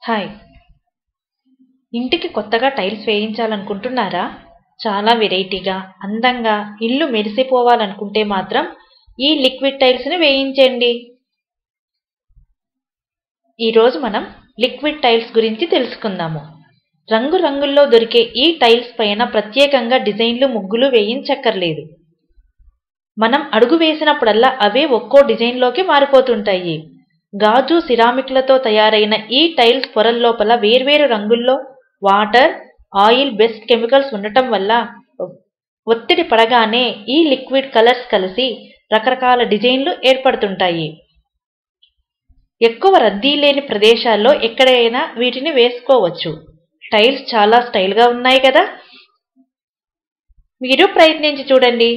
Hi! ఇంటికి కొత్తగా tiles వేయించాలనుకుంటున్నారా? చాలా వెరైటీగా, అందంగా ఇల్లు మెరిసిపోవాలనుకుంటే మాత్రం ఈ లిక్విడ్ టైల్స్‌ని వేయించండి. ఈరోజు మనం లిక్విడ్ టైల్స్ గురించి తెలుసుకుందాము. రంగురంగుల్లో దొరికే ఈ టైల్స్ పైన ప్రత్యేకంగా డిజైన్లు, ముగ్గులు వేయించక్కర్లేదు. మనం అడుగు వేసినప్పుడల్లా అవే ఒక్కో డిజైన్లోకి మారిపోతుంటాయి. గాజు, సిరామిక్లతో తయారైన ఈ టైల్స్ పొరల్లోపల వేర్వేరు రంగుల్లో వాటర్, ఆయిల్ బేస్డ్ కెమికల్స్ ఉండటం వల్ల ఒత్తిడి పడగానే ఈ లిక్విడ్ కలర్స్ కలిసి రకరకాల డిజైన్లు ఏర్పడుతుంటాయి. ఎక్కువ రద్దీ లేని ప్రదేశాల్లో ఎక్కడైనా వీటిని వేసుకోవచ్చు. టైల్స్ చాలా స్టైల్గా ఉన్నాయి కదా! మీరు ప్రయత్నించి చూడండి.